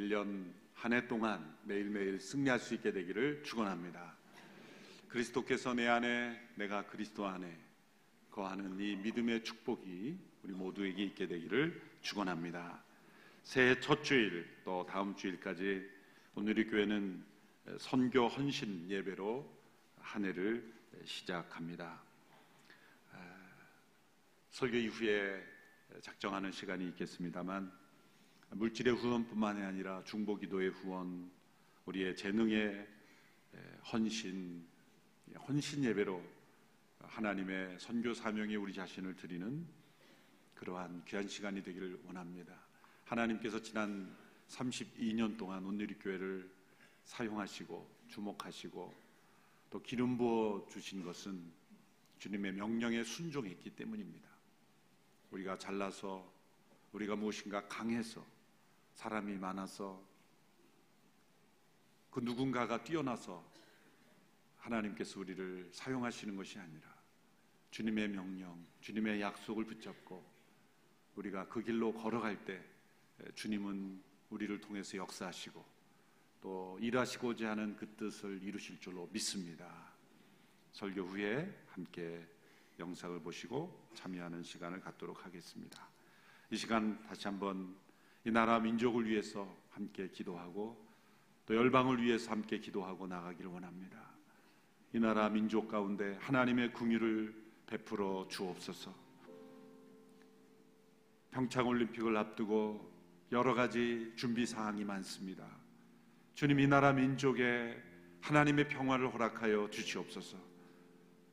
1년 한 해 동안 매일매일 승리할 수 있게 되기를 축원합니다. 그리스도께서 내 안에, 내가 그리스도 안에 거하는 이 믿음의 축복이 우리 모두에게 있게 되기를 축원합니다. 새해 첫 주일 또 다음 주일까지 오늘의 교회는 선교 헌신 예배로 한 해를 시작합니다. 설교 이후에 작정하는 시간이 있겠습니다만 물질의 후원뿐만이 아니라 중보기도의 후원, 우리의 재능의 헌신 예배로 하나님의 선교 사명에 우리 자신을 드리는 그러한 귀한 시간이 되기를 원합니다. 하나님께서 지난 32년 동안 온누리 교회를 사용하시고 주목하시고 또 기름 부어 주신 것은 주님의 명령에 순종했기 때문입니다. 우리가 잘나서, 우리가 무엇인가 강해서, 사람이 많아서, 그 누군가가 뛰어나서 하나님께서 우리를 사용하시는 것이 아니라 주님의 명령, 주님의 약속을 붙잡고 우리가 그 길로 걸어갈 때 주님은 우리를 통해서 역사하시고 또 일하시고자 하는 그 뜻을 이루실 줄로 믿습니다. 설교 후에 함께 영상을 보시고 참여하는 시간을 갖도록 하겠습니다. 이 시간 다시 한번 이 나라 민족을 위해서 함께 기도하고 또 열방을 위해서 함께 기도하고 나가기를 원합니다. 이 나라 민족 가운데 하나님의 긍휼을 베풀어 주옵소서. 평창올림픽을 앞두고 여러 가지 준비 사항이 많습니다. 주님, 이 나라 민족에 하나님의 평화를 허락하여 주시옵소서.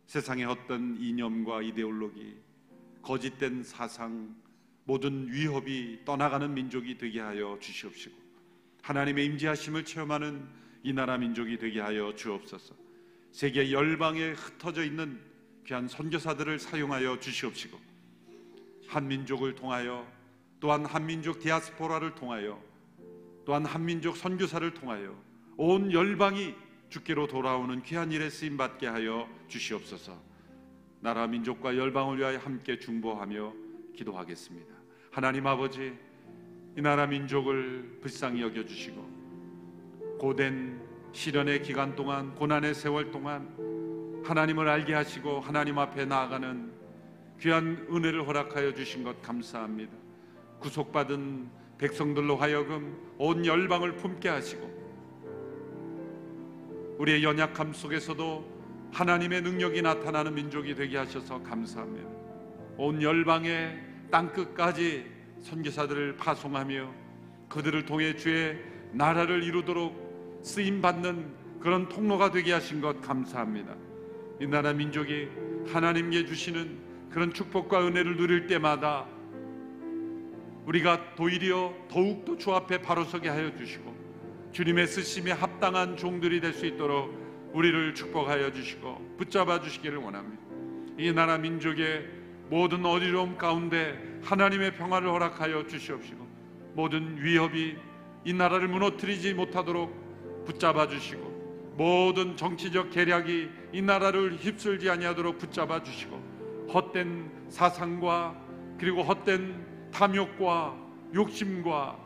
세상의 어떤 이념과 이데올로기, 거짓된 사상, 모든 위협이 떠나가는 민족이 되게 하여 주시옵시고 하나님의 임재하심을 체험하는 이 나라 민족이 되게 하여 주옵소서. 세계 열방에 흩어져 있는 귀한 선교사들을 사용하여 주시옵시고 한 민족을 통하여, 또한 한민족 디아스포라를 통하여, 또한 한민족 선교사를 통하여 온 열방이 주께로 돌아오는 귀한 일에 쓰임받게 하여 주시옵소서. 나라 민족과 열방을 위하여 함께 중보하며 기도하겠습니다. 하나님 아버지, 이 나라 민족을 불쌍히 여겨주시고 고된 시련의 기간 동안, 고난의 세월 동안 하나님을 알게 하시고 하나님 앞에 나아가는 귀한 은혜를 허락하여 주신 것 감사합니다. 구속받은 백성들로 하여금 온 열방을 품게 하시고 우리의 연약함 속에서도 하나님의 능력이 나타나는 민족이 되게 하셔서 감사합니다. 온 열방의 땅끝까지 선교사들을 파송하며 그들을 통해 주의 나라를 이루도록 쓰임받는 그런 통로가 되게 하신 것 감사합니다. 이 나라 민족이 하나님께 주시는 그런 축복과 은혜를 누릴 때마다 우리가 도리어 더욱더 주 앞에 바로 서게 하여 주시고 주님의 쓰심에 합당한 종들이 될 수 있도록 우리를 축복하여 주시고 붙잡아 주시기를 원합니다. 이 나라 민족의 모든 어지러움 가운데 하나님의 평화를 허락하여 주시옵시고 모든 위협이 이 나라를 무너뜨리지 못하도록 붙잡아 주시고 모든 정치적 계략이 이 나라를 휩쓸지 아니하도록 붙잡아 주시고 헛된 사상과 그리고 헛된 탐욕과 욕심과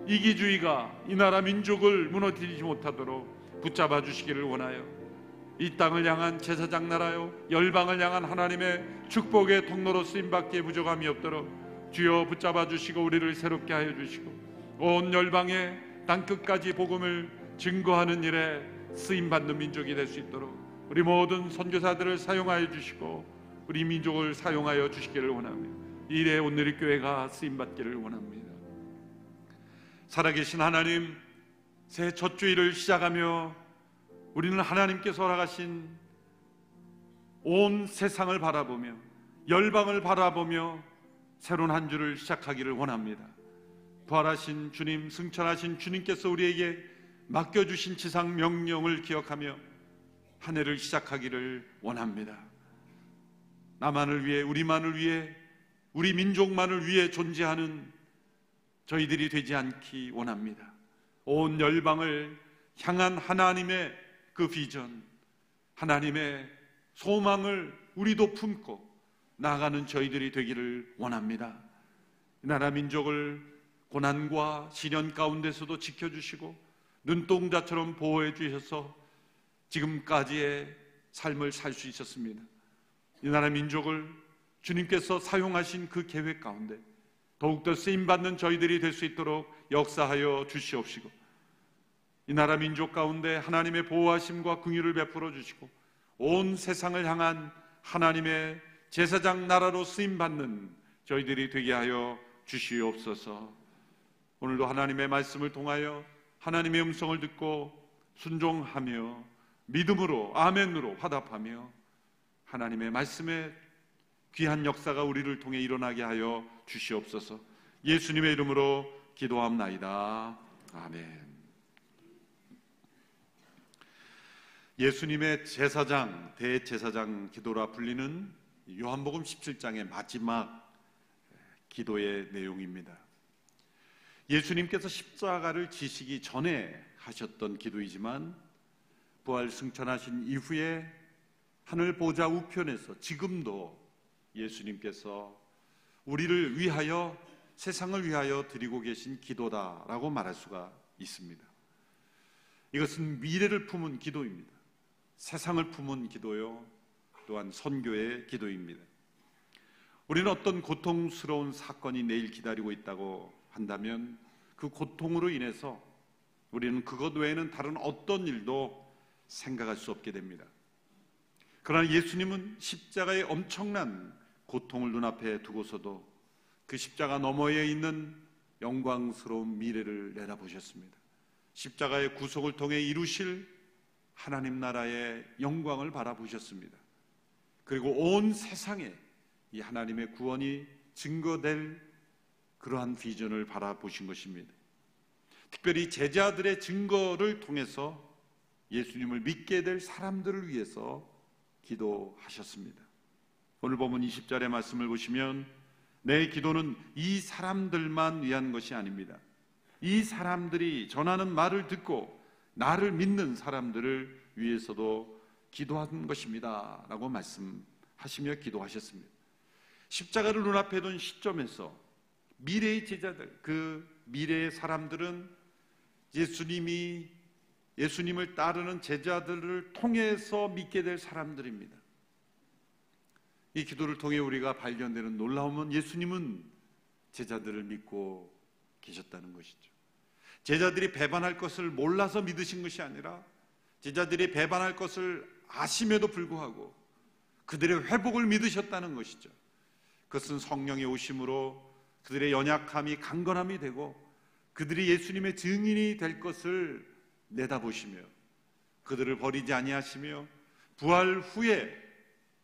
이기주의가 이 나라 민족을 무너뜨리지 못하도록 붙잡아 주시기를 원하여 이 땅을 향한 제사장 나라요 열방을 향한 하나님의 축복의 통로로 쓰임받기에 부족함이 없도록 주여 붙잡아 주시고 우리를 새롭게 하여 주시고 온 열방의 땅끝까지 복음을 증거하는 일에 쓰임받는 민족이 될 수 있도록 우리 모든 선교사들을 사용하여 주시고 우리 민족을 사용하여 주시기를 원합니다. 이 일에 오늘의 교회가 쓰임받기를 원합니다. 살아계신 하나님, 새해 첫 주일을 시작하며 우리는 하나님께서 허락하신 온 세상을 바라보며 열방을 바라보며 새로운 한 주를 시작하기를 원합니다. 부활하신 주님, 승천하신 주님께서 우리에게 맡겨주신 지상 명령을 기억하며 한 해를 시작하기를 원합니다. 나만을 위해, 우리만을 위해, 우리 민족만을 위해 존재하는 저희들이 되지 않기 원합니다. 온 열방을 향한 하나님의 그 비전, 하나님의 소망을 우리도 품고 나아가는 저희들이 되기를 원합니다. 이 나라 민족을 고난과 시련 가운데서도 지켜주시고 눈동자처럼 보호해 주셔서 지금까지의 삶을 살 수 있었습니다. 이 나라 민족을 주님께서 사용하신 그 계획 가운데 더욱더 쓰임받는 저희들이 될 수 있도록 역사하여 주시옵시고, 이 나라 민족 가운데 하나님의 보호하심과 긍휼을 베풀어 주시고 온 세상을 향한 하나님의 제사장 나라로 쓰임받는 저희들이 되게 하여 주시옵소서. 오늘도 하나님의 말씀을 통하여 하나님의 음성을 듣고 순종하며 믿음으로 아멘으로 화답하며 하나님의 말씀의 귀한 역사가 우리를 통해 일어나게 하여 주시옵소서. 예수님의 이름으로 기도합나이다. 아멘. 예수님의 제사장, 대제사장 기도라 불리는 요한복음 17장의 마지막 기도의 내용입니다. 예수님께서 십자가를 지시기 전에 하셨던 기도이지만 부활 승천하신 이후에 하늘 보좌 우편에서 지금도 예수님께서 우리를 위하여, 세상을 위하여 드리고 계신 기도다라고 말할 수가 있습니다. 이것은 미래를 품은 기도입니다. 세상을 품은 기도요, 또한 선교의 기도입니다. 우리는 어떤 고통스러운 사건이 내일 기다리고 있다고 한다면 그 고통으로 인해서 우리는 그것 외에는 다른 어떤 일도 생각할 수 없게 됩니다. 그러나 예수님은 십자가의 엄청난 고통을 눈앞에 두고서도 그 십자가 너머에 있는 영광스러운 미래를 내다보셨습니다. 십자가의 구속을 통해 이루실 하나님 나라의 영광을 바라보셨습니다. 그리고 온 세상에 이 하나님의 구원이 증거될 그러한 비전을 바라보신 것입니다. 특별히 제자들의 증거를 통해서 예수님을 믿게 될 사람들을 위해서 기도하셨습니다. 오늘 본문 20절의 말씀을 보시면 내 기도는 이 사람들만 위한 것이 아닙니다. 이 사람들이 전하는 말을 듣고 나를 믿는 사람들을 위해서도 기도한 것입니다 라고 말씀하시며 기도하셨습니다. 십자가를 눈앞에 둔 시점에서 미래의 제자들, 그 미래의 사람들은 예수님을 따르는 제자들을 통해서 믿게 될 사람들입니다. 이 기도를 통해 우리가 발견되는 놀라움은 예수님은 제자들을 믿고 계셨다는 것이죠. 제자들이 배반할 것을 몰라서 믿으신 것이 아니라 제자들이 배반할 것을 아심에도 불구하고 그들의 회복을 믿으셨다는 것이죠. 그것은 성령의 오심으로 그들의 연약함이 강건함이 되고 그들이 예수님의 증인이 될 것을 내다보시며 그들을 버리지 아니하시며 부활 후에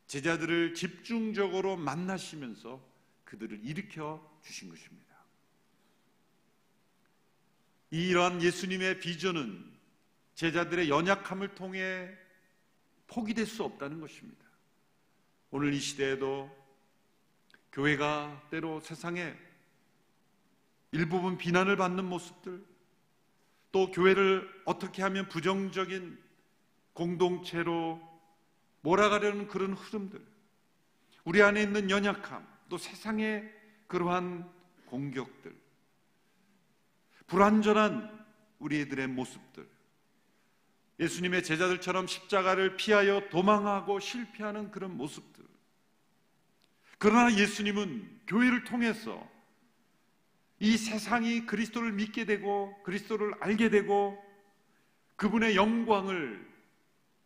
제자들을 집중적으로 만나시면서 그들을 일으켜 주신 것입니다. 이러한 예수님의 비전은 제자들의 연약함을 통해 포기될 수 없다는 것입니다. 오늘 이 시대에도 교회가 때로 세상에 일부분 비난을 받는 모습들, 또 교회를 어떻게 하면 부정적인 공동체로 몰아가려는 그런 흐름들, 우리 안에 있는 연약함, 또 세상의 그러한 공격들, 불완전한 우리들의 모습들, 예수님의 제자들처럼 십자가를 피하여 도망하고 실패하는 그런 모습들. 그러나 예수님은 교회를 통해서 이 세상이 그리스도를 믿게 되고 그리스도를 알게 되고 그분의 영광을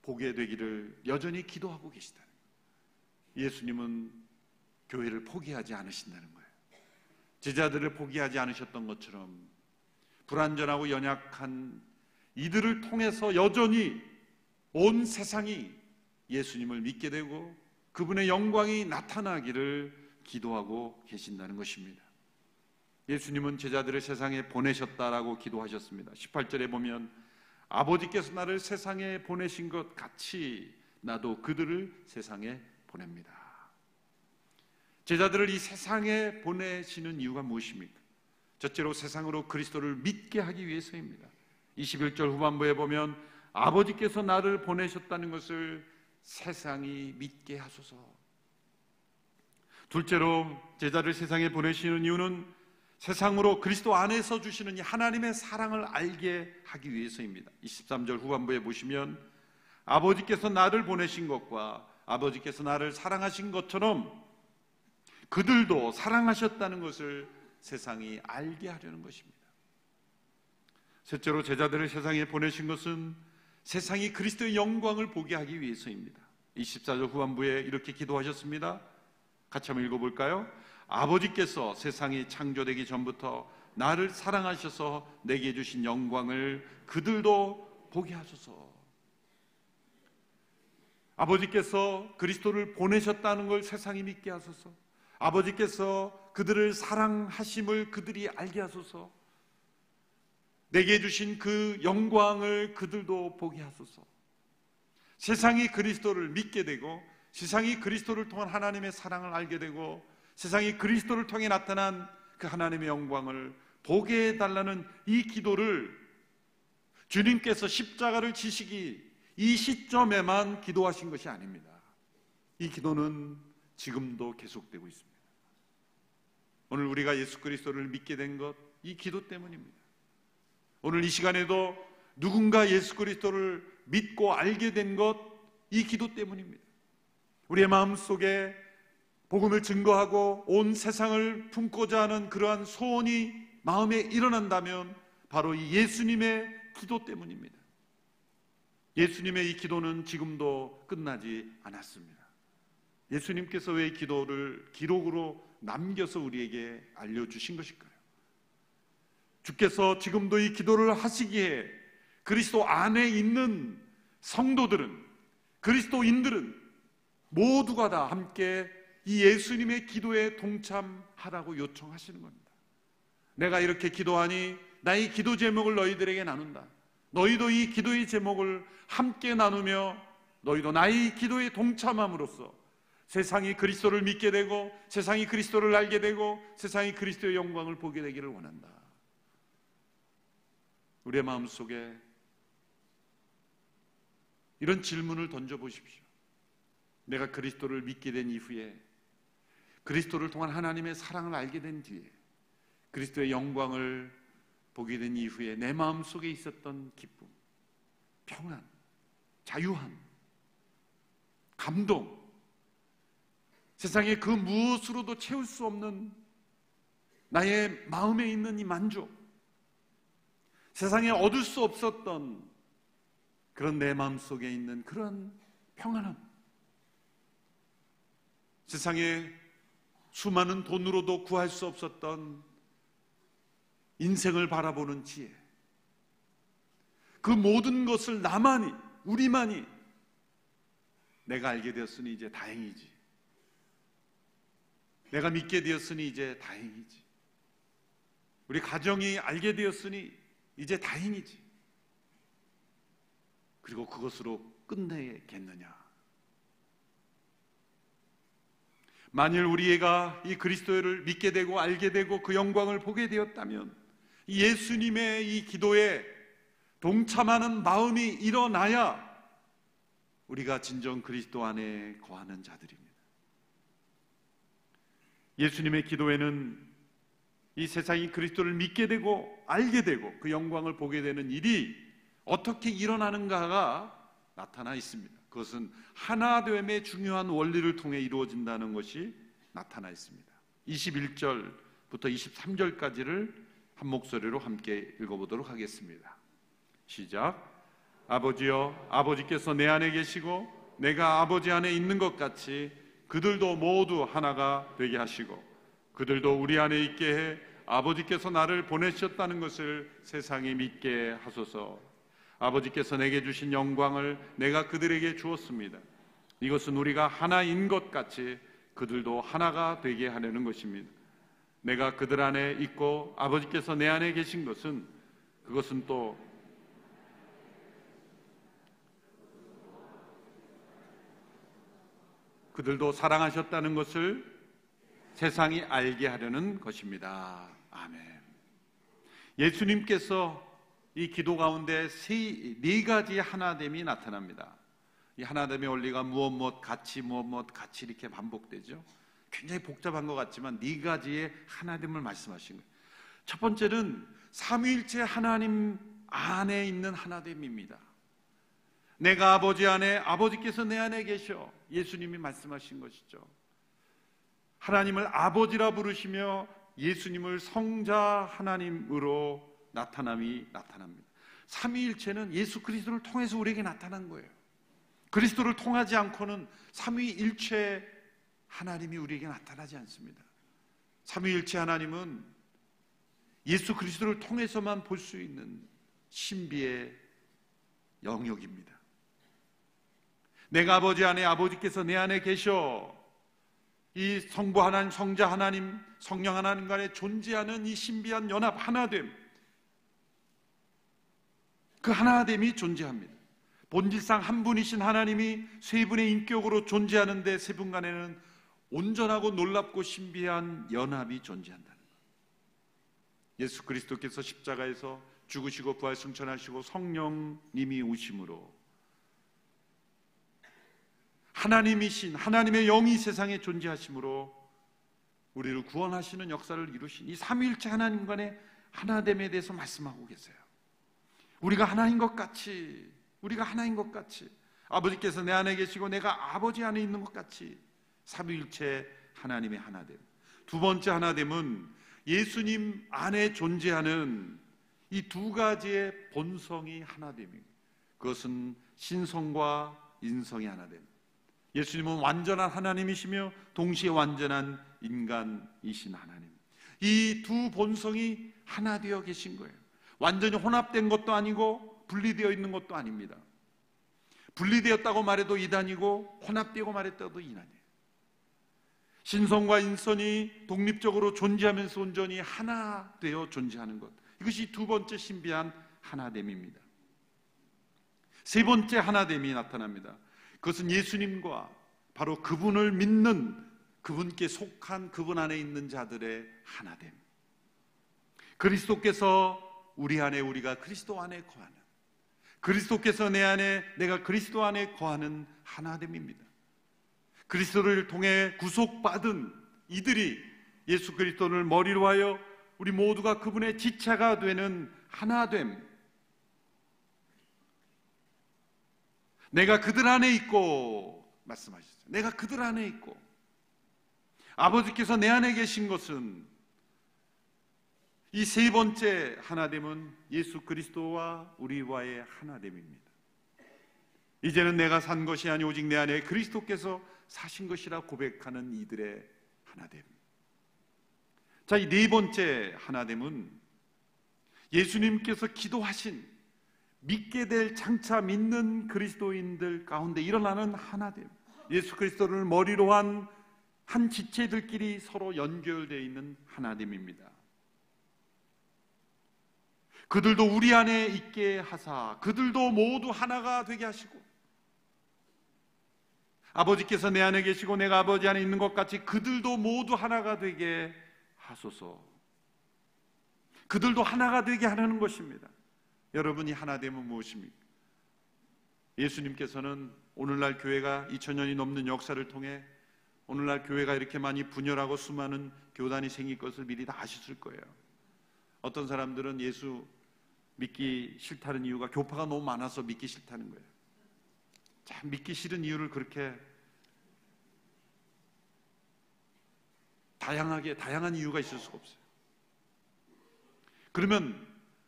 보게 되기를 여전히 기도하고 계시다는 거예요. 예수님은 교회를 포기하지 않으신다는 거예요. 제자들을 포기하지 않으셨던 것처럼 불완전하고 연약한 이들을 통해서 여전히 온 세상이 예수님을 믿게 되고 그분의 영광이 나타나기를 기도하고 계신다는 것입니다. 예수님은 제자들을 세상에 보내셨다라고 기도하셨습니다. 18절에 보면 아버지께서 나를 세상에 보내신 것 같이 나도 그들을 세상에 보냅니다. 제자들을 이 세상에 보내시는 이유가 무엇입니까? 첫째로 세상으로 그리스도를 믿게 하기 위해서입니다. 21절 후반부에 보면 아버지께서 나를 보내셨다는 것을 세상이 믿게 하소서. 둘째로 제자를 세상에 보내시는 이유는 세상으로 그리스도 안에서 주시는 이 하나님의 사랑을 알게 하기 위해서입니다. 23절 후반부에 보시면 아버지께서 나를 보내신 것과 아버지께서 나를 사랑하신 것처럼 그들도 사랑하셨다는 것을 세상이 알게 하려는 것입니다. 셋째로 제자들을 세상에 보내신 것은 세상이 그리스도의 영광을 보게 하기 위해서입니다. 24절 후반부에 이렇게 기도하셨습니다. 같이 한번 읽어볼까요? 아버지께서 세상이 창조되기 전부터 나를 사랑하셔서 내게 주신 영광을 그들도 보게 하소서. 아버지께서 그리스도를 보내셨다는 걸 세상이 믿게 하소서. 아버지께서 그들을 사랑하심을 그들이 알게 하소서. 내게 주신 그 영광을 그들도 보게 하소서. 세상이 그리스도를 믿게 되고 세상이 그리스도를 통한 하나님의 사랑을 알게 되고 세상이 그리스도를 통해 나타난 그 하나님의 영광을 보게 해달라는 이 기도를 주님께서 십자가를 지시기 이 시점에만 기도하신 것이 아닙니다. 이 기도는 지금도 계속되고 있습니다. 오늘 우리가 예수 그리스도를 믿게 된 것, 이 기도 때문입니다. 오늘 이 시간에도 누군가 예수 그리스도를 믿고 알게 된 것, 이 기도 때문입니다. 우리의 마음속에 복음을 증거하고 온 세상을 품고자 하는 그러한 소원이 마음에 일어난다면 바로 이 예수님의 기도 때문입니다. 예수님의 이 기도는 지금도 끝나지 않았습니다. 예수님께서 왜 이 기도를 기록으로 남겨서 우리에게 알려주신 것일까요? 주께서 지금도 이 기도를 하시기에 그리스도 안에 있는 성도들은, 그리스도인들은 모두가 다 함께 이 예수님의 기도에 동참하라고 요청하시는 겁니다. 내가 이렇게 기도하니 나의 기도 제목을 너희들에게 나눈다. 너희도 이 기도의 제목을 함께 나누며 너희도 나의 기도에 동참함으로써 세상이 그리스도를 믿게 되고 세상이 그리스도를 알게 되고 세상이 그리스도의 영광을 보게 되기를 원한다. 우리의 마음속에 이런 질문을 던져보십시오. 내가 그리스도를 믿게 된 이후에, 그리스도를 통한 하나님의 사랑을 알게 된 뒤에, 그리스도의 영광을 보게 된 이후에 내 마음속에 있었던 기쁨, 평안, 자유함, 감동, 세상에 그 무엇으로도 채울 수 없는 나의 마음에 있는 이 만족, 세상에 얻을 수 없었던 그런 내 마음속에 있는 그런 평안함, 세상에 수많은 돈으로도 구할 수 없었던 인생을 바라보는 지혜, 그 모든 것을 나만이, 우리만이 내가 알게 되었으니 이제 다행이지, 내가 믿게 되었으니 이제 다행이지, 우리 가정이 알게 되었으니 이제 다행이지, 그리고 그것으로 끝내겠느냐? 만일 우리가 이 그리스도를 믿게 되고 알게 되고 그 영광을 보게 되었다면 예수님의 이 기도에 동참하는 마음이 일어나야 우리가 진정 그리스도 안에 거하는 자들입니다. 예수님의 기도에는 이 세상이 그리스도를 믿게 되고 알게 되고 그 영광을 보게 되는 일이 어떻게 일어나는가가 나타나 있습니다. 그것은 하나됨의 중요한 원리를 통해 이루어진다는 것이 나타나 있습니다. 21절부터 23절까지를 한 목소리로 함께 읽어보도록 하겠습니다. 시작. 아버지여, 아버지께서 내 안에 계시고 내가 아버지 안에 있는 것 같이 그들도 모두 하나가 되게 하시고 그들도 우리 안에 있게 해 아버지께서 나를 보내셨다는 것을 세상이 믿게 하소서. 아버지께서 내게 주신 영광을 내가 그들에게 주었습니다. 이것은 우리가 하나인 것 같이 그들도 하나가 되게 하려는 것입니다. 내가 그들 안에 있고 아버지께서 내 안에 계신 것은 그것은 또 그들도 사랑하셨다는 것을 세상이 알게 하려는 것입니다. 아멘. 예수님께서 이 기도 가운데 네 가지 하나됨이 나타납니다. 이 하나됨의 원리가 무엇 같이 이렇게 반복되죠. 굉장히 복잡한 것 같지만 네 가지의 하나됨을 말씀하신 거예요. 첫 번째는 삼위일체 하나님 안에 있는 하나됨입니다. 내가 아버지 안에, 아버지께서 내 안에 계셔. 예수님이 말씀하신 것이죠. 하나님을 아버지라 부르시며 예수님을 성자 하나님으로 나타납니다. 삼위일체는 예수 그리스도를 통해서 우리에게 나타난 거예요. 그리스도를 통하지 않고는 삼위일체 하나님이 우리에게 나타나지 않습니다. 삼위일체 하나님은 예수 그리스도를 통해서만 볼 수 있는 신비의 영역입니다. 내가 아버지 안에, 아버지께서 내 안에 계셔. 이 성부 하나님, 성자 하나님, 성령 하나님 간에 존재하는 이 신비한 연합, 하나됨, 그 하나됨이 존재합니다. 본질상 한 분이신 하나님이 세 분의 인격으로 존재하는데 세 분 간에는 온전하고 놀랍고 신비한 연합이 존재한다는 것. 예수 그리스도께서 십자가에서 죽으시고 부활 승천하시고 성령님이 오심으로 하나님이신 하나님의 영이 세상에 존재하심으로 우리를 구원하시는 역사를 이루신 이 삼위일체 하나님 간의 하나됨에 대해서 말씀하고 계세요. 우리가 하나인 것 같이, 우리가 하나인 것 같이, 아버지께서 내 안에 계시고 내가 아버지 안에 있는 것 같이 삼위일체 하나님의 하나됨. 두 번째 하나됨은 예수님 안에 존재하는 이 두 가지의 본성이 하나됨입니다. 그것은 신성과 인성의 하나됨. 예수님은 완전한 하나님이시며 동시에 완전한 인간이신 하나님. 이 두 본성이 하나 되어 계신 거예요. 완전히 혼합된 것도 아니고 분리되어 있는 것도 아닙니다. 분리되었다고 말해도 이단이고 혼합되고 말했다도 이단이에요. 신성과 인성이 독립적으로 존재하면서 온전히 하나 되어 존재하는 것, 이것이 두 번째 신비한 하나됨입니다. 세 번째 하나됨이 나타납니다. 그것은 예수님과 바로 그분을 믿는, 그분께 속한 그분 안에 있는 자들의 하나됨. 그리스도께서 우리 안에, 우리가 그리스도 안에 거하는, 그리스도께서 내 안에, 내가 그리스도 안에 거하는 하나됨입니다. 그리스도를 통해 구속받은 이들이 예수 그리스도를 머리로 하여 우리 모두가 그분의 지체가 되는 하나됨. 내가 그들 안에 있고, 말씀하셨어요. 내가 그들 안에 있고, 아버지께서 내 안에 계신 것은, 이 세 번째 하나됨은 예수 그리스도와 우리와의 하나됨입니다. 이제는 내가 산 것이 아니 오직 내 안에 그리스도께서 사신 것이라 고백하는 이들의 하나됨. 자, 이 네 번째 하나됨은 예수님께서 기도하신, 믿게 될 장차 믿는 그리스도인들 가운데 일어나는 하나됨. 예수 그리스도를 머리로 한 지체들끼리 서로 연결되어 있는 하나됨입니다. 그들도 우리 안에 있게 하사 그들도 모두 하나가 되게 하시고, 아버지께서 내 안에 계시고 내가 아버지 안에 있는 것 같이 그들도 모두 하나가 되게 하소서. 그들도 하나가 되게 하려는 것입니다. 여러분이 하나됨은 무엇입니까? 예수님께서는 오늘날 교회가 2000년이 넘는 역사를 통해 오늘날 교회가 이렇게 많이 분열하고 수많은 교단이 생길 것을 미리 다 아셨을 거예요. 어떤 사람들은 예수 믿기 싫다는 이유가 교파가 너무 많아서 믿기 싫다는 거예요. 참, 믿기 싫은 이유를 그렇게 다양한 이유가 있을 수가 없어요. 그러면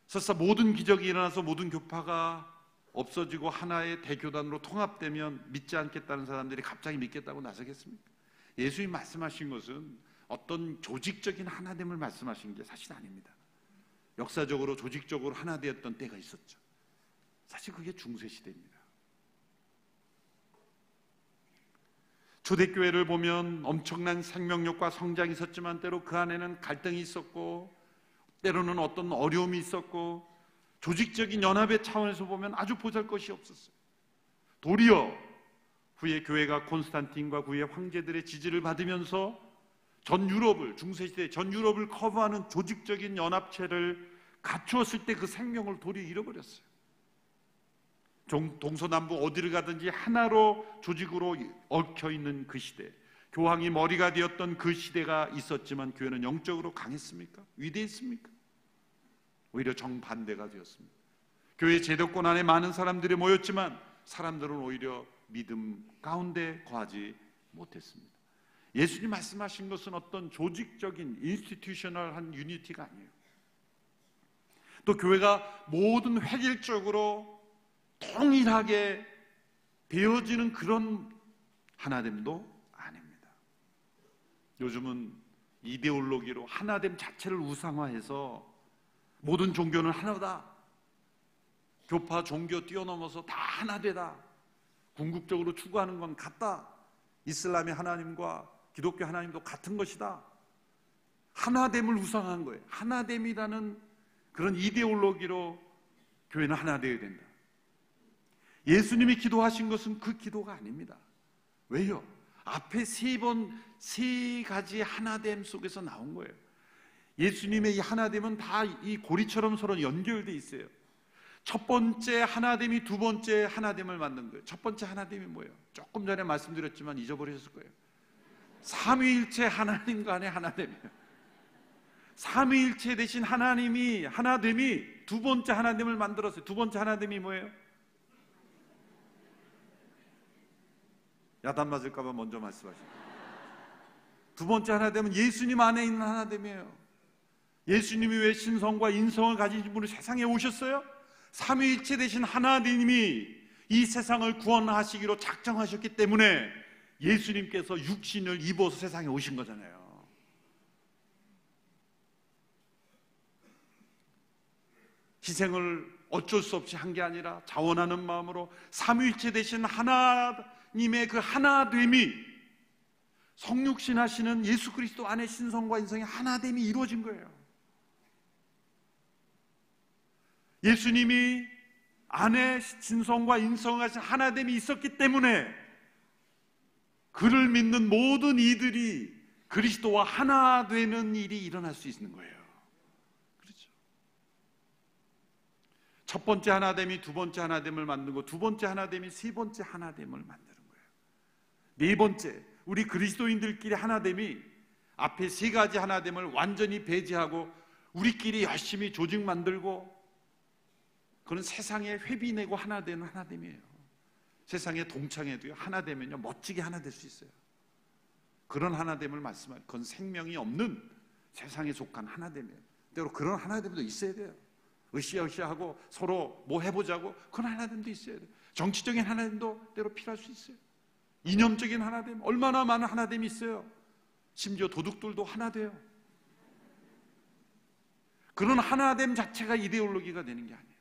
설사 모든 기적이 일어나서 모든 교파가 없어지고 하나의 대교단으로 통합되면 믿지 않겠다는 사람들이 갑자기 믿겠다고 나서겠습니까? 예수님 말씀하신 것은 어떤 조직적인 하나됨을 말씀하신 게 사실 아닙니다. 역사적으로 조직적으로 하나 되었던 때가 있었죠. 사실 그게 중세시대입니다. 초대교회를 보면 엄청난 생명력과 성장이 있었지만 때로 그 안에는 갈등이 있었고 때로는 어떤 어려움이 있었고 조직적인 연합의 차원에서 보면 아주 보잘것이 없었어요. 도리어 후에 교회가 콘스탄틴과 그의 황제들의 지지를 받으면서 전 유럽을, 중세시대 전 유럽을 커버하는 조직적인 연합체를 갖추었을 때 그 생명을 도리어 잃어버렸어요. 동서남북 어디를 가든지 하나로 조직으로 얽혀있는 그 시대, 교황이 머리가 되었던 그 시대가 있었지만 교회는 영적으로 강했습니까? 위대했습니까? 오히려 정반대가 되었습니다. 교회 제도권 안에 많은 사람들이 모였지만 사람들은 오히려 믿음 가운데 거하지 못했습니다. 예수님 말씀하신 것은 어떤 조직적인 인스티튜셔널한 유니티가 아니에요. 또 교회가 모든 획일적으로 동일하게 되어지는 그런 하나됨도 아닙니다. 요즘은 이데올로기로 하나됨 자체를 우상화해서 모든 종교는 하나다, 교파 종교 뛰어넘어서 다 하나되다, 궁극적으로 추구하는 건 같다, 이슬람의 하나님과 기독교 하나님도 같은 것이다, 하나됨을 우상화한 거예요. 하나됨이라는 그런 이데올로기로 교회는 하나 되어야 된다. 예수님이 기도하신 것은 그 기도가 아닙니다. 왜요? 앞에 세 가지 하나됨 속에서 나온 거예요. 예수님의 이 하나됨은 다 이 고리처럼 서로 연결되어 있어요. 첫 번째 하나됨이 두 번째 하나됨을 만든 거예요. 첫 번째 하나됨이 뭐예요? 조금 전에 말씀드렸지만 잊어버리셨을 거예요. 삼위일체 하나님 간의 하나됨이에요. 삼위일체 되신 하나님이 하나됨이 두 번째 하나됨을 만들었어요. 두 번째 하나됨이 뭐예요? 야단 맞을까 봐 먼저 말씀하시죠. 두 번째 하나됨은 예수님 안에 있는 하나됨이에요. 예수님이 왜 신성과 인성을 가진 분으로 세상에 오셨어요? 삼위일체 되신 하나님이 이 세상을 구원하시기로 작정하셨기 때문에 예수님께서 육신을 입어서 세상에 오신 거잖아요. 희생을 어쩔 수 없이 한 게 아니라 자원하는 마음으로 삼위일체 되신 하나님의 그 하나됨이, 성육신 하시는 예수 그리스도 안에 신성과 인성의 하나됨이 이루어진 거예요. 예수님이 안에 신성과 인성을 가진 하나됨이 있었기 때문에 그를 믿는 모든 이들이 그리스도와 하나 되는 일이 일어날 수 있는 거예요. 그렇죠? 첫 번째 하나됨이 두 번째 하나됨을 만들고 두 번째 하나됨이 세 번째 하나됨을 만드는 거예요. 네 번째, 우리 그리스도인들끼리 하나됨이 앞에 세 가지 하나됨을 완전히 배제하고 우리끼리 열심히 조직 만들고 그런 세상에 회비 내고 하나 되는 하나됨이에요. 세상에 동창회도요, 하나 되면요 멋지게 하나 될 수 있어요. 그런 하나됨을 말씀하는, 그건 생명이 없는 세상에 속한 하나됨이에요. 때로 그런 하나됨도 있어야 돼요. 으쌰으쌰하고 서로 뭐 해보자고, 그런 하나됨도 있어야 돼요. 정치적인 하나됨도 때로 필요할 수 있어요. 이념적인 하나됨, 얼마나 많은 하나됨이 있어요. 심지어 도둑들도 하나 돼요. 그런 하나됨 자체가 이데올로기가 되는 게 아니에요.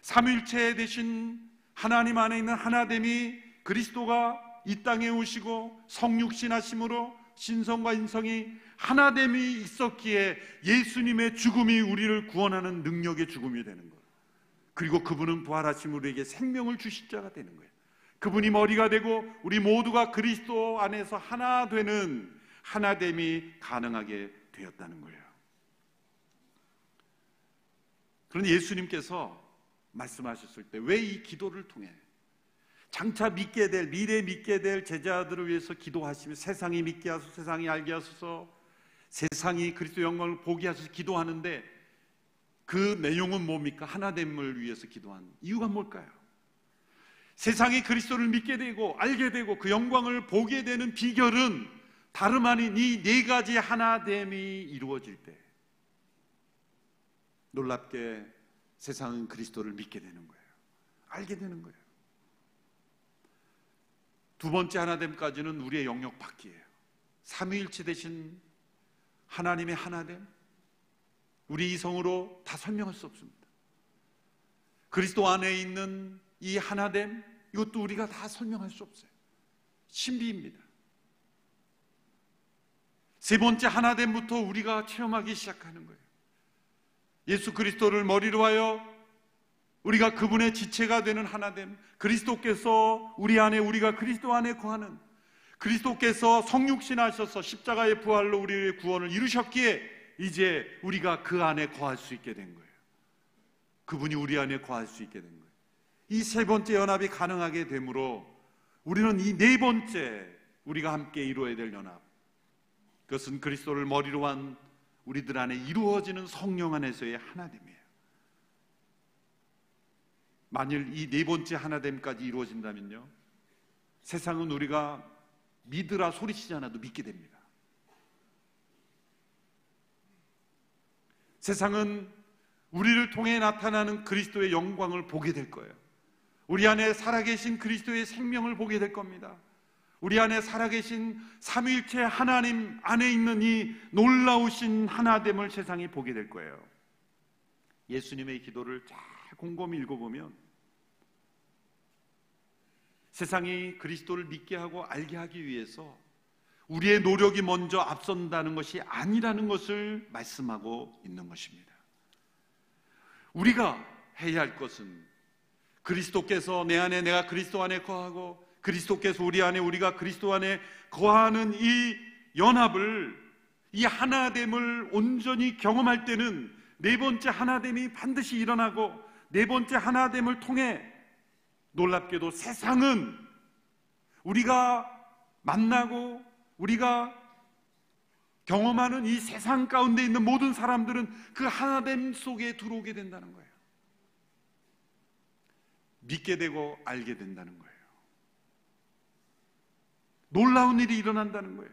삼위일체 되신 하나님 안에 있는 하나됨이 그리스도가 이 땅에 오시고 성육신하심으로 신성과 인성이 하나됨이 있었기에 예수님의 죽음이 우리를 구원하는 능력의 죽음이 되는 거예요. 그리고 그분은 부활하심 우리에게 생명을 주실 자가 되는 거예요. 그분이 머리가 되고 우리 모두가 그리스도 안에서 하나 되는 하나됨이 가능하게 되었다는 거예요. 그런 예수님께서 말씀하셨을 때 왜 이 기도를 통해 장차 믿게 될, 미래 믿게 될 제자들을 위해서 기도하시며 세상이 믿게 하소서, 세상이 알게 하소서, 세상이 그리스도 영광을 보게 하소서 기도하는데 그 내용은 뭡니까? 하나됨을 위해서 기도한 이유가 뭘까요? 세상이 그리스도를 믿게 되고 알게 되고 그 영광을 보게 되는 비결은 다름 아닌 이 네 가지 하나됨이 이루어질 때 놀랍게 세상은 그리스도를 믿게 되는 거예요. 알게 되는 거예요. 두 번째 하나됨까지는 우리의 영역 밖이에요. 삼위일체 되신 하나님의 하나됨, 우리 이성으로 다 설명할 수 없습니다. 그리스도 안에 있는 이 하나됨, 이것도 우리가 다 설명할 수 없어요. 신비입니다. 세 번째 하나됨부터 우리가 체험하기 시작하는 거예요. 예수 그리스도를 머리로 하여 우리가 그분의 지체가 되는 하나됨, 그리스도께서 우리 안에, 우리가 그리스도 안에 거하는, 그리스도께서 성육신하셔서 십자가의 부활로 우리의 구원을 이루셨기에 이제 우리가 그 안에 거할 수 있게 된 거예요. 그분이 우리 안에 거할 수 있게 된 거예요. 이 세 번째 연합이 가능하게 되므로 우리는 이 네 번째 우리가 함께 이루어야 될 연합, 그것은 그리스도를 머리로 한 우리들 안에 이루어지는 성령 안에서의 하나됨이에요. 만일 이 네 번째 하나됨까지 이루어진다면요, 세상은 우리가 믿으라 소리치지 않아도 믿게 됩니다. 세상은 우리를 통해 나타나는 그리스도의 영광을 보게 될 거예요. 우리 안에 살아계신 그리스도의 생명을 보게 될 겁니다. 우리 안에 살아계신 삼위일체 하나님 안에 있는 이 놀라우신 하나됨을 세상이 보게 될 거예요. 예수님의 기도를 잘 곰곰이 읽어보면 세상이 그리스도를 믿게 하고 알게 하기 위해서 우리의 노력이 먼저 앞선다는 것이 아니라는 것을 말씀하고 있는 것입니다. 우리가 해야 할 것은 그리스도께서 내 안에, 내가 그리스도 안에 거하고 그리스도께서 우리 안에, 우리가 그리스도 안에 거하는 이 연합을, 이 하나됨을 온전히 경험할 때는 네 번째 하나됨이 반드시 일어나고, 네 번째 하나됨을 통해 놀랍게도 세상은 우리가 만나고 우리가 경험하는 이 세상 가운데 있는 모든 사람들은 그 하나됨 속에 들어오게 된다는 거예요. 믿게 되고 알게 된다는 거예요. 놀라운 일이 일어난다는 거예요.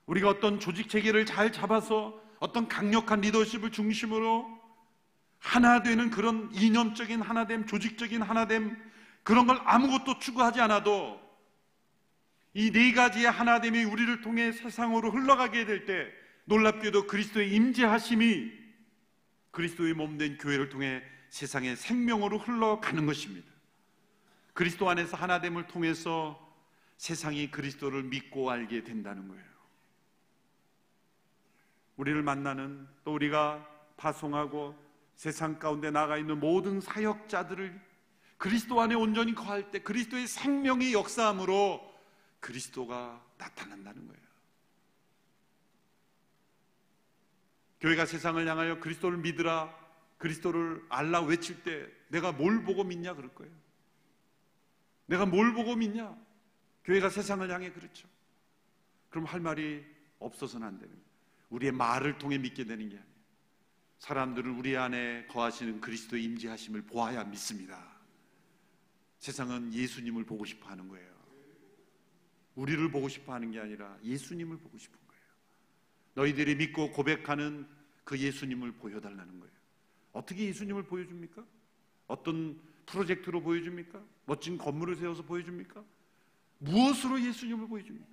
우리가 어떤 조직 체계를 잘 잡아서 어떤 강력한 리더십을 중심으로 하나 되는 그런 이념적인 하나됨, 조직적인 하나됨, 그런 걸 아무것도 추구하지 않아도 이 네 가지의 하나됨이 우리를 통해 세상으로 흘러가게 될 때 놀랍게도 그리스도의 임재하심이 그리스도의 몸된 교회를 통해 세상의 생명으로 흘러가는 것입니다. 그리스도 안에서 하나됨을 통해서 세상이 그리스도를 믿고 알게 된다는 거예요. 우리를 만나는, 또 우리가 파송하고 세상 가운데 나가 있는 모든 사역자들을 그리스도 안에 온전히 거할 때 그리스도의 생명이 역사함으로 그리스도가 나타난다는 거예요. 교회가 세상을 향하여 그리스도를 믿으라, 그리스도를 알라 외칠 때 내가 뭘 보고 믿냐 그럴 거예요. 내가 뭘 보고 믿냐? 교회가 세상을 향해 그렇죠. 그럼 할 말이 없어서는 안 되는 거예요. 우리의 말을 통해 믿게 되는 게 아니에요. 사람들은 우리 안에 거하시는 그리스도의 임재하심을 보아야 믿습니다. 세상은 예수님을 보고 싶어 하는 거예요. 우리를 보고 싶어 하는 게 아니라 예수님을 보고 싶은 거예요. 너희들이 믿고 고백하는 그 예수님을 보여달라는 거예요. 어떻게 예수님을 보여줍니까? 어떤 프로젝트로 보여줍니까? 멋진 건물을 세워서 보여줍니까? 무엇으로 예수님을 보여줍니까?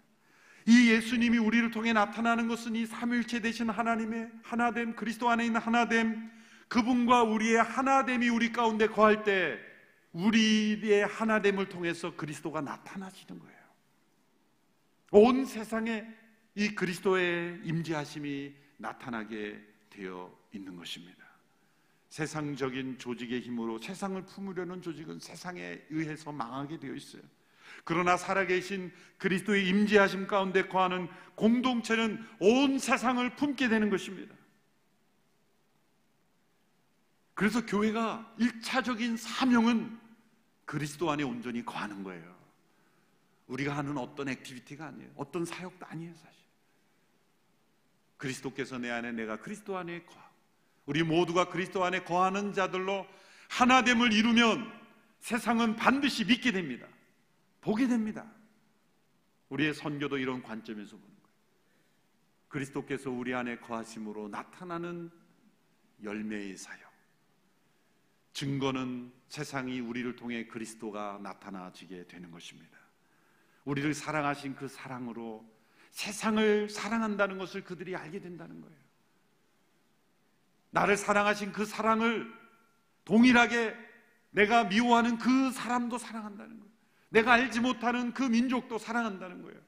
이 예수님이 우리를 통해 나타나는 것은 이 삼위일체 되신 하나님의 하나됨, 그리스도 안에 있는 하나됨, 그분과 우리의 하나됨이 우리 가운데 거할 때 우리의 하나됨을 통해서 그리스도가 나타나시는 거예요. 온 세상에 이 그리스도의 임재하심이 나타나게 되어 있는 것입니다. 세상적인 조직의 힘으로 세상을 품으려는 조직은 세상에 의해서 망하게 되어 있어요. 그러나 살아계신 그리스도의 임재하심 가운데 거하는 공동체는 온 세상을 품게 되는 것입니다. 그래서 교회가 1차적인 사명은 그리스도 안에 온전히 거하는 거예요. 우리가 하는 어떤 액티비티가 아니에요. 어떤 사역도 아니에요. 사실 그리스도께서 내 안에, 내가 그리스도 안에 거하고 우리 모두가 그리스도 안에 거하는 자들로 하나됨을 이루면 세상은 반드시 믿게 됩니다. 보게 됩니다. 우리의 선교도 이런 관점에서 보는 거예요. 그리스도께서 우리 안에 거하심으로 나타나는 열매의 사역, 증거는 세상이 우리를 통해 그리스도가 나타나지게 되는 것입니다. 우리를 사랑하신 그 사랑으로 세상을 사랑한다는 것을 그들이 알게 된다는 거예요. 나를 사랑하신 그 사랑을 동일하게 내가 미워하는 그 사람도 사랑한다는 거예요. 내가 알지 못하는 그 민족도 사랑한다는 거예요.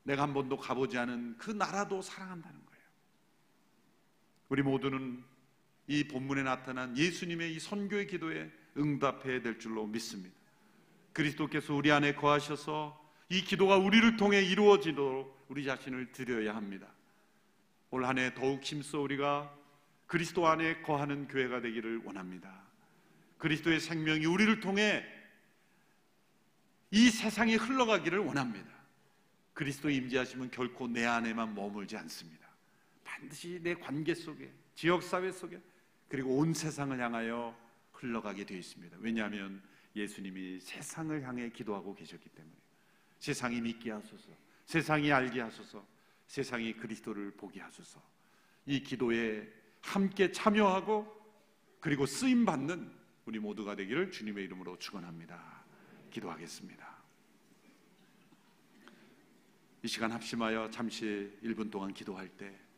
내가 한 번도 가보지 않은 그 나라도 사랑한다는 거예요. 우리 모두는 이 본문에 나타난 예수님의 이 선교의 기도에 응답해야 될 줄로 믿습니다. 그리스도께서 우리 안에 거하셔서 이 기도가 우리를 통해 이루어지도록 우리 자신을 드려야 합니다. 올 한 해 더욱 힘써 우리가 그리스도 안에 거하는 교회가 되기를 원합니다. 그리스도의 생명이 우리를 통해 이 세상에 흘러가기를 원합니다. 그리스도의 임재하심은 결코 내 안에만 머물지 않습니다. 반드시 내 관계 속에, 지역사회 속에, 그리고 온 세상을 향하여 흘러가게 되어 있습니다. 왜냐하면 예수님이 세상을 향해 기도하고 계셨기 때문에. 세상이 믿게 하소서, 세상이 알게 하소서, 세상이 그리스도를 보게 하소서. 이 기도에 함께 참여하고 그리고 쓰임받는 우리 모두가 되기를 주님의 이름으로 축원합니다. 기도하겠습니다. 이 시간 합심하여 잠시 1분 동안 기도할 때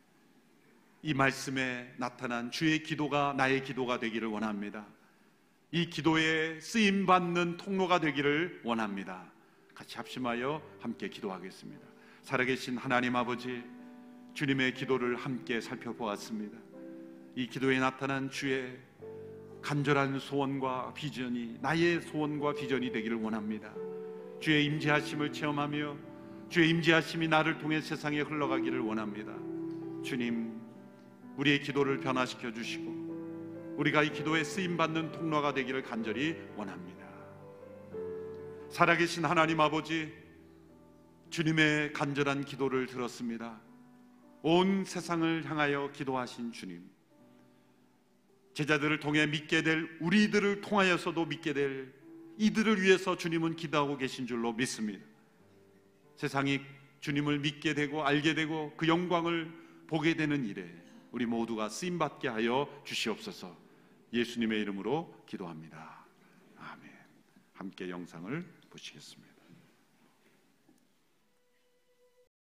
이 말씀에 나타난 주의 기도가 나의 기도가 되기를 원합니다. 이 기도에 쓰임받는 통로가 되기를 원합니다. 같이 합심하여 함께 기도하겠습니다. 살아계신 하나님 아버지, 주님의 기도를 함께 살펴보았습니다. 이 기도에 나타난 주의 간절한 소원과 비전이 나의 소원과 비전이 되기를 원합니다. 주의 임재하심을 체험하며 주의 임재하심이 나를 통해 세상에 흘러가기를 원합니다. 주님, 우리의 기도를 변화시켜 주시고 우리가 이 기도에 쓰임받는 통로가 되기를 간절히 원합니다. 살아계신 하나님 아버지, 주님의 간절한 기도를 들었습니다. 온 세상을 향하여 기도하신 주님, 제자들을 통해 믿게 될 우리들을 통하여서도 믿게 될 이들을 위해서 주님은 기도하고 계신 줄로 믿습니다. 세상이 주님을 믿게 되고 알게 되고 그 영광을 보게 되는 일에 우리 모두가 쓰임받게 하여 주시옵소서. 예수님의 이름으로 기도합니다. 아멘. 함께 영상을 보시겠습니다.